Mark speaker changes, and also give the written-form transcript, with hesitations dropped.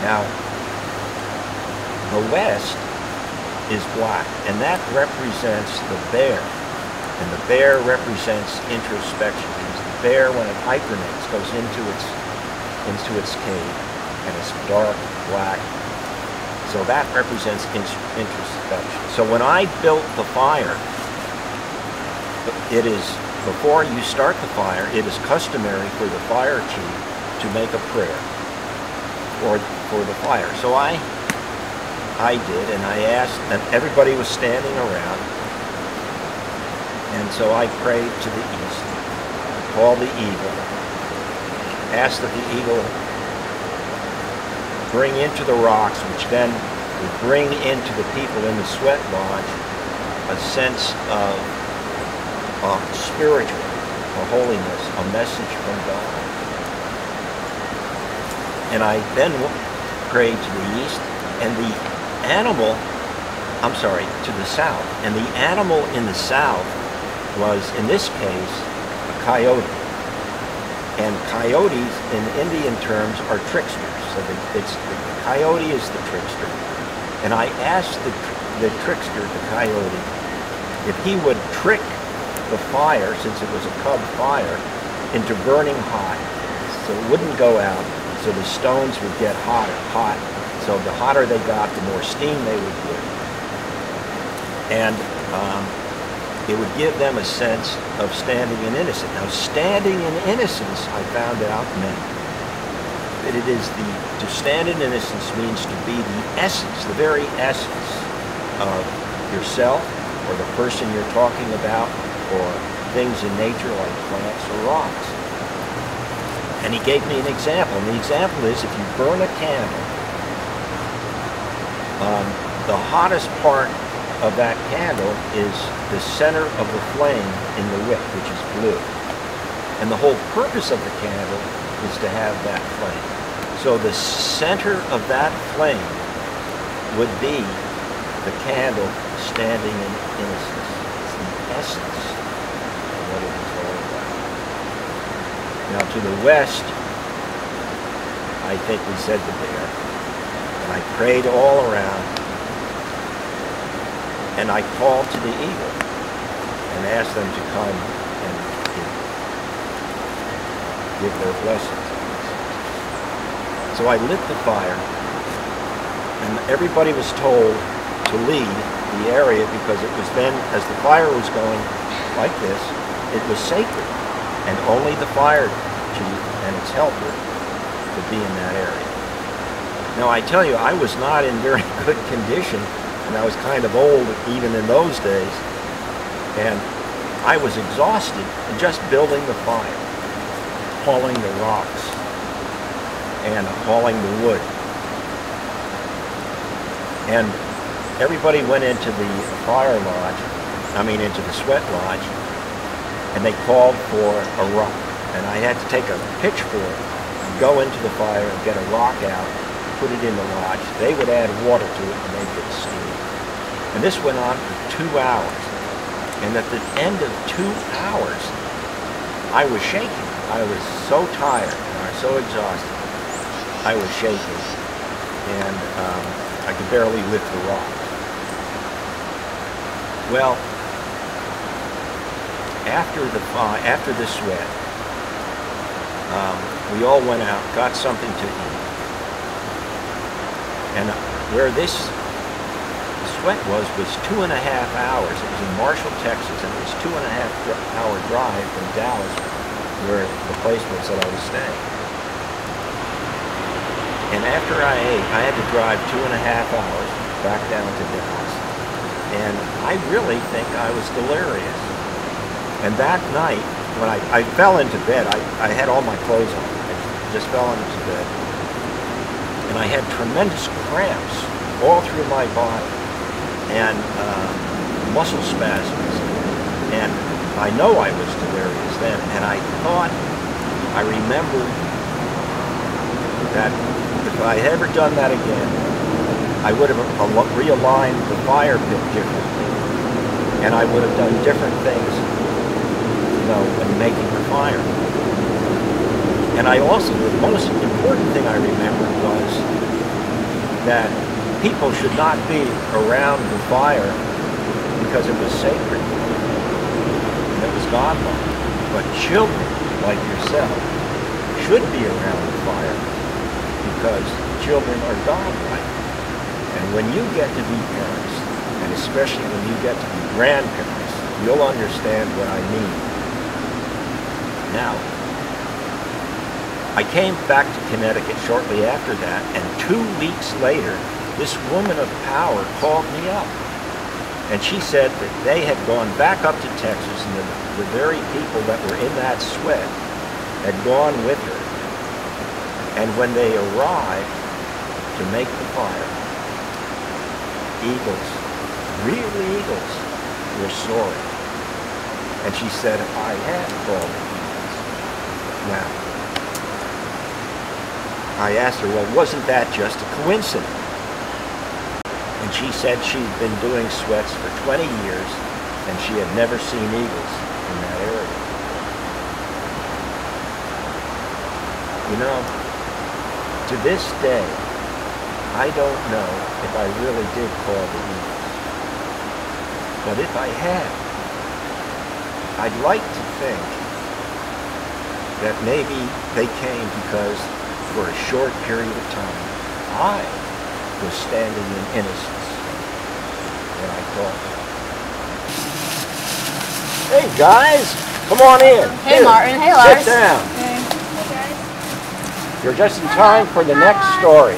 Speaker 1: Now, the west is black, and that represents the bear. And the bear represents introspection. Because the bear, when it hibernates, goes into its cave, and it's dark, black. So that represents introspection. So when I built the fire, it is, before you start the fire, it is customary for the fire chief to make a prayer for the fire. So I did, and I asked, and everybody was standing around, and so I prayed to the east, called the eagle, asked that the eagle bring into the rocks, which then would bring into the people in the sweat lodge a sense of spiritual, a holiness, a message from God. And I then prayed to the east, and the animal, to the south, and the animal in the south was, in this case, a coyote. And coyotes, in Indian terms, are tricksters. So the coyote is the trickster. And I asked the trickster, the coyote, if he would trick the fire, since it was a cub fire, into burning hot, so it wouldn't go out, so the stones would get hot. So the hotter they got, the more steam they would give. And it would give them a sense of standing in innocence. Now, standing in innocence, I found out, meant that it is to stand in innocence means to be the essence, the very essence of yourself, or the person you're talking about, or things in nature like plants or rocks. And he gave me an example. And the example is, if you burn a candle, the hottest part of that candle is the center of the flame in the wick, which is blue. And the whole purpose of the candle is to have that flame. So the center of that flame would be the candle standing in innocence. It's the essence of what it is all about. Now to the west, I think we said the bear. And I prayed all around. And I called to the eagle and asked them to come and give their blessings. So I lit the fire, and everybody was told to leave the area, because it was then, as the fire was going like this, it was sacred, and only the fire chief and its helper could be in that area. Now I tell you, I was not in very good condition, and I was kind of old even in those days, and I was exhausted just building the fire, hauling the rocks, and hauling the wood. And everybody went into the fire lodge, into the sweat lodge, and they called for a rock. And I had to take a pitchfork and go into the fire and get a rock out, put it in the lodge. They would add water to it and they'd get steam. And this went on for 2 hours. And at the end of 2 hours, I was shaking. I was so tired, and I was so exhausted. I was shaking, and I could barely lift the rock. Well, after the sweat, we all went out, got something to eat. And where this sweat was 2.5 hours. It was in Marshall, Texas, and it was 2.5 hour drive from Dallas, where the place was that I was staying. And after I ate, I had to drive 2.5 hours back down to Dallas. And I really think I was delirious. And that night, when I fell into bed, I had all my clothes on. I just fell into bed. And I had tremendous cramps all through my body, and muscle spasms. And I know I was delirious then. And I remembered that if I had ever done that again, I would have realigned the fire pit differently, and I would have done different things, in making the fire. And I also, the most important thing I remembered was that people should not be around the fire because it was sacred and it was godlike. But children like yourself should be around the fire because children are godlike. And when you get to be parents, and especially when you get to be grandparents, you'll understand what I mean. Now, I came back to Connecticut shortly after that, and 2 weeks later, this woman of power called me up. And she said that they had gone back up to Texas, and the very people that were in that sweat had gone with her. And when they arrived to make the fire, eagles, real eagles, were soaring. And she said, I had called the eagles. Now, I asked her, well, wasn't that just a coincidence? And she said she'd been doing sweats for 20 years and she had never seen eagles in that area. You know, to this day, I don't know if I really did call the eagles. But if I had, I'd like to think that maybe they came because for a short period of time, I was standing in innocence when I thought, hey guys, come on in.
Speaker 2: Hey,
Speaker 1: here,
Speaker 2: Martin. Hey, Lars.
Speaker 1: Sit down.
Speaker 2: Hey guys.
Speaker 1: You're just in time for the next story.